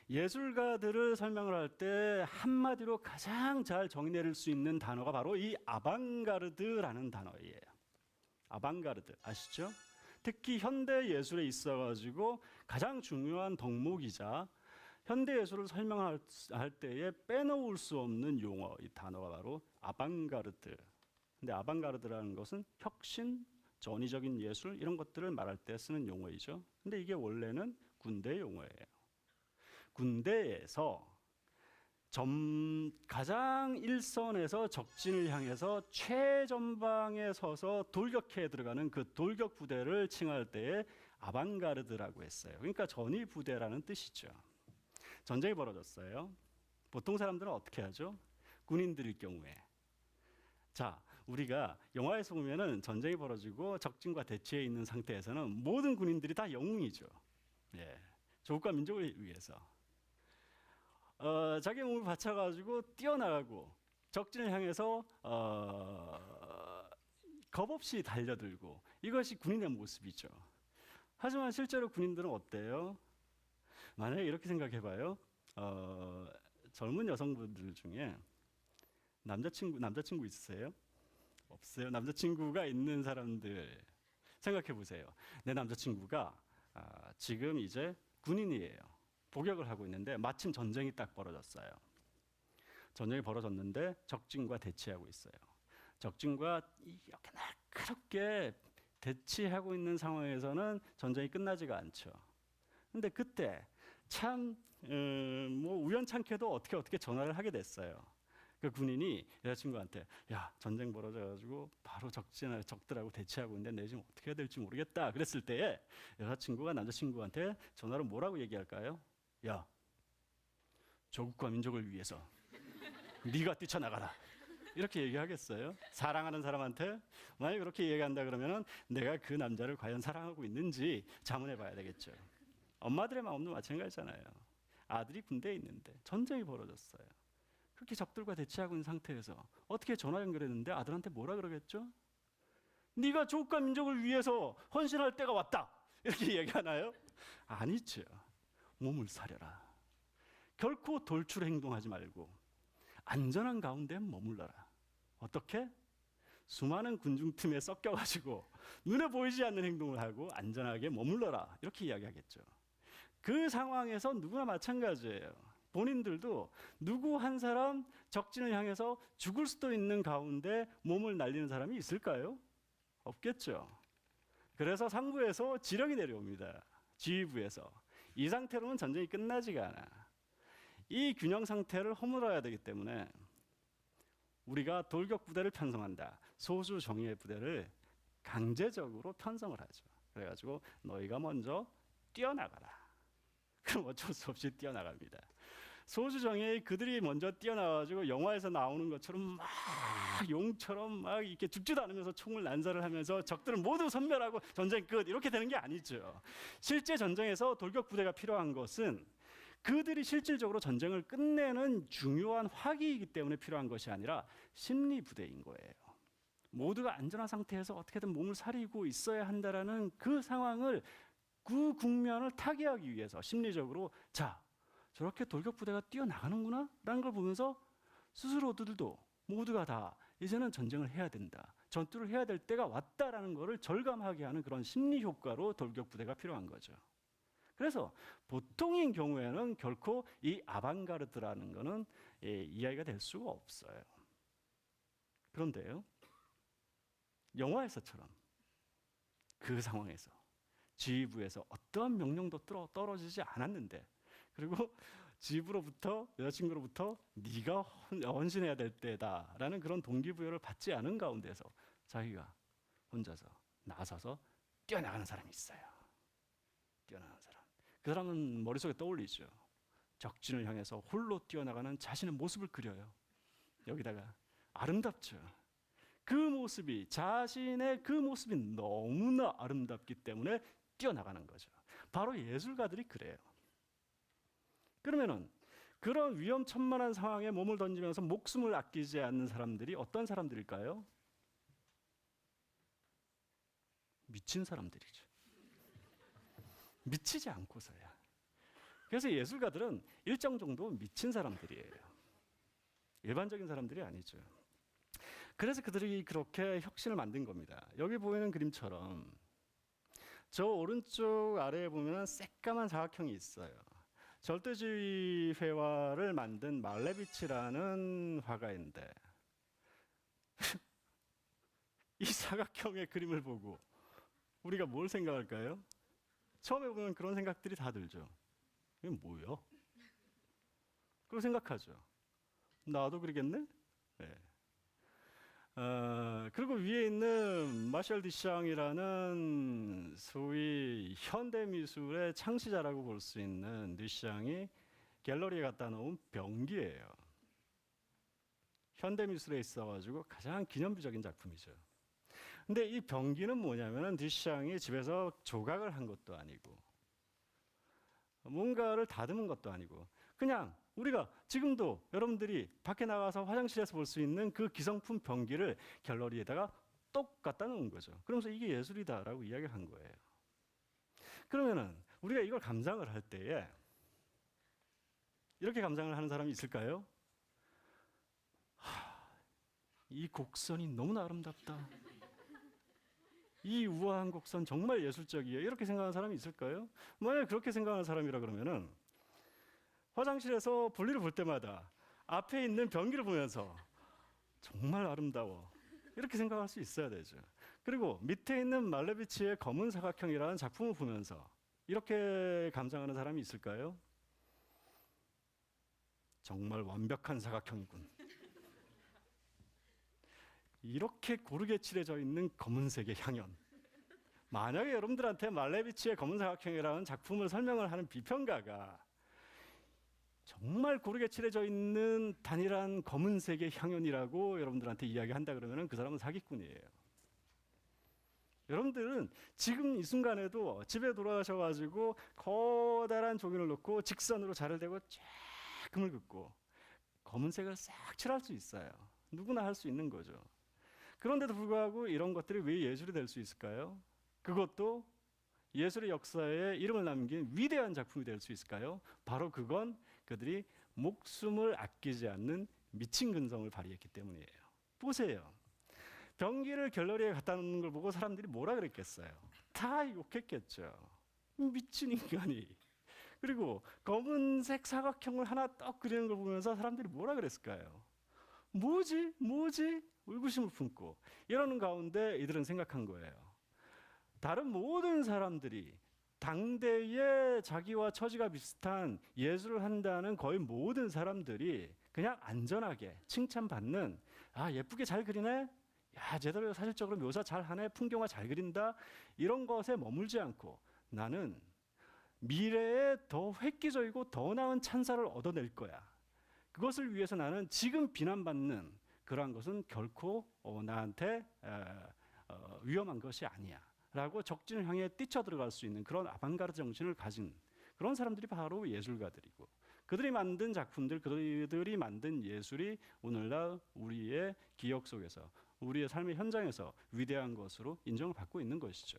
예술가들을 설명을 할 때 한마디로 가장 잘 정의 내릴 수 있는 단어가 바로 이 아방가르드라는 단어예요. 아방가르드 아시죠? 특히 현대 예술에 있어가지고 가장 중요한 덕목이자 현대 예술을 설명할 때에 빼놓을 수 없는 용어, 이 단어가 바로 아방가르드. 근데 아방가르드라는 것은 혁신, 전위적인 예술 이런 것들을 말할 때 쓰는 용어이죠. 근데 이게 원래는 군대 용어예요. 군대에서 가장 일선에서 적진을 향해서 최전방에 서서 돌격해 들어가는 그 돌격 부대를 칭할 때에 아방가르드라고 했어요. 그러니까 전위 부대라는 뜻이죠. 전쟁이 벌어졌어요. 보통 사람들은 어떻게 하죠? 군인들일 경우에. 자, 우리가 영화에서 보면은 전쟁이 벌어지고 적진과 대치해 있는 상태에서는 모든 군인들이 다 영웅이죠. 예, 조국과 민족을 위해서 자기 몸을 바쳐가지고 뛰어나가고 적진을 향해서 겁없이 달려들고 이것이 군인의 모습이죠. 하지만 실제로 군인들은 어때요? 만약에 이렇게 생각해봐요. 젊은 여성분들 중에 남자친구 있으세요? 없어요? 남자친구가 있는 사람들 생각해 보세요. 내 남자친구가 지금 이제 군인이에요. 복역을 하고 있는데 마침 전쟁이 딱 벌어졌어요. 전쟁이 벌어졌는데 적진과 대치하고 있어요. 적진과 이렇게 날카롭게 대치하고 있는 상황에서는 전쟁이 끝나지가 않죠. 근데 그때 참 뭐 우연찮게도 어떻게 전화를 하게 됐어요. 그 군인이 여자친구한테 야, 전쟁 벌어져가지고 바로 적들하고 대치하고 있는데 내 지금 어떻게 해야 될지 모르겠다 그랬을 때에 여자친구가 남자친구한테 전화로 뭐라고 얘기할까요? 야, 조국과 민족을 위해서 네가 뛰쳐나가라 이렇게 얘기하겠어요? 사랑하는 사람한테? 만약에 그렇게 얘기한다 그러면 내가 그 남자를 과연 사랑하고 있는지 자문해 봐야 되겠죠. 엄마들의 마음도 마찬가지잖아요. 아들이 군대에 있는데 전쟁이 벌어졌어요. 그렇게 적들과 대치하고 있는 상태에서 어떻게 전화 연결했는데 아들한테 뭐라 그러겠죠? 네가 조국과 민족을 위해서 헌신할 때가 왔다 이렇게 얘기하나요? 아니죠. 몸을 사려라. 결코 돌출 행동하지 말고 안전한 가운데 머물러라. 어떻게? 수많은 군중 틈에 섞여가지고 눈에 보이지 않는 행동을 하고 안전하게 머물러라 이렇게 이야기하겠죠. 그 상황에서 누구나 마찬가지예요. 본인들도 누구 한 사람 적진을 향해서 죽을 수도 있는 가운데 몸을 날리는 사람이 있을까요? 없겠죠. 그래서 상부에서 지령이 내려옵니다. 지휘부에서. 이 상태로는 전쟁이 끝나지가 않아. 이 균형 상태를 허물어야 되기 때문에 우리가 돌격 부대를 편성한다. 소수 정예 부대를 강제적으로 편성을 하죠. 그래가지고 너희가 먼저 뛰어나가라. 그럼 어쩔 수 없이 뛰어나갑니다. 소수 정예의 그들이 먼저 뛰어나가지고 영화에서 나오는 것처럼 막 용처럼 막 이렇게 죽지도 않으면서 총을 난사를 하면서 적들을 모두 섬멸하고 전쟁 끝 이렇게 되는 게 아니죠. 실제 전쟁에서 돌격 부대가 필요한 것은 그들이 실질적으로 전쟁을 끝내는 중요한 화기이기 때문에 필요한 것이 아니라 심리 부대인 거예요. 모두가 안전한 상태에서 어떻게든 몸을 사리고 있어야 한다라는 그 상황을 그 국면을 타개하기 위해서 심리적으로 자, 저렇게 돌격 부대가 뛰어나가는구나 라는 걸 보면서 스스로들도 모두가 다 이제는 전쟁을 해야 된다. 전투를 해야 될 때가 왔다라는 것을 절감하게 하는 그런 심리 효과로 돌격 부대가 필요한 거죠. 그래서 보통인 경우에는 결코 이 아방가르드라는 것은 이야기가 될 수가 없어요. 그런데요, 영화에서처럼 그 상황에서 지휘부에서 어떠한 명령도 떨어지지 않았는데 그리고 지휘부로부터 여자친구로부터 네가 헌신해야 될 때다라는 그런 동기부여를 받지 않은 가운데서 자기가 혼자서 나서서 뛰어나가는 사람이 있어요. 뛰어나가는 사람. 그 사람은 머릿속에 떠올리죠. 적진을 향해서 홀로 뛰어나가는 자신의 모습을 그려요. 여기다가 아름답죠. 그 모습이 자신의 그 모습이 너무나 아름답기 때문에 뛰어나가는 거죠. 바로 예술가들이 그래요. 그러면은 그런 위험천만한 상황에 몸을 던지면서 목숨을 아끼지 않는 사람들이 어떤 사람들일까요? 미친 사람들이죠. 미치지 않고서야. 그래서 예술가들은 일정 정도 미친 사람들이에요. 일반적인 사람들이 아니죠. 그래서 그들이 그렇게 혁신을 만든 겁니다. 여기 보이는 그림처럼 저 오른쪽 아래에 보면 새까만 사각형이 있어요. 절대주의 회화를 만든 말레비치라는 화가인데 이 사각형의 그림을 보고 우리가 뭘 생각할까요? 처음에 보면 그런 생각들이 다 들죠. 이게 뭐야? 그걸 생각하죠. 나도 그러겠네? 네. 그리고 위에 있는 마샬 드샹이라는 소위 현대 미술의 창시자라고 볼 수 있는 드샹이 갤러리에 갖다 놓은 병기예요. 현대 미술에 있어가지고 가장 기념비적인 작품이죠. 근데 이 병기는 뭐냐면은 드샹이 집에서 조각을 한 것도 아니고 뭔가를 다듬은 것도 아니고 그냥 우리가 지금도 여러분들이 밖에 나가서 화장실에서 볼 수 있는 그 기성품 병기를 갤러리에다가 똑 갖다 놓은 거죠. 그러면서 이게 예술이다라고 이야기한 거예요. 그러면은 우리가 이걸 감상을 할 때에 이렇게 감상을 하는 사람이 있을까요? 이 곡선이 너무나 아름답다. 이 우아한 곡선 정말 예술적이에요. 이렇게 생각하는 사람이 있을까요? 만약에 그렇게 생각하는 사람이라 그러면은 화장실에서 볼일을 볼 때마다 앞에 있는 병기를 보면서 정말 아름다워. 이렇게 생각할 수 있어야 되죠. 그리고 밑에 있는 말레비치의 검은 사각형이라는 작품을 보면서 이렇게 감상하는 사람이 있을까요? 정말 완벽한 사각형이군. 이렇게 고르게 칠해져 있는 검은색의 향연. 만약에 여러분들한테 말레비치의 검은 사각형이라는 작품을 설명을 하는 비평가가 정말 고르게 칠해져 있는 단일한 검은색의 향연이라고 여러분들한테 이야기한다 그러면 그 사람은 사기꾼이에요. 여러분들은 지금 이 순간에도 집에 돌아가셔가지고 커다란 종이를 놓고 직선으로 자를 대고 쫙 금을 긋고 검은색을 싹 칠할 수 있어요. 누구나 할 수 있는 거죠. 그런데도 불구하고 이런 것들이 왜 예술이 될 수 있을까요? 그것도 예술의 역사에 이름을 남긴 위대한 작품이 될 수 있을까요? 바로 그건 그들이 목숨을 아끼지 않는 미친 근성을 발휘했기 때문이에요. 보세요. 병기를 갤러리에 갖다 놓는 걸 보고 사람들이 뭐라 그랬겠어요? 다 욕했겠죠. 미친 인간이. 그리고 검은색 사각형을 하나 떡 그리는 걸 보면서 사람들이 뭐라 그랬을까요? 뭐지? 의구심을 품고 이러는 가운데 이들은 생각한 거예요. 다른 모든 사람들이 당대에 자기와 처지가 비슷한 예술을 한다는 거의 모든 사람들이 그냥 안전하게 칭찬받는 예쁘게 잘 그리네? 야 제대로 사실적으로 묘사 잘하네? 풍경화 잘 그린다? 이런 것에 머물지 않고 나는 미래에 더 획기적이고 더 나은 찬사를 얻어낼 거야. 그것을 위해서 나는 지금 비난받는 그러한 것은 결코 나한테 위험한 것이 아니야 라고 적진을 향해 뛰쳐들어갈 수 있는 그런 아방가르드 정신을 가진 그런 사람들이 바로 예술가들이고 그들이 만든 작품들, 그들이 만든 예술이 오늘날 우리의 기억 속에서 우리의 삶의 현장에서 위대한 것으로 인정을 받고 있는 것이죠.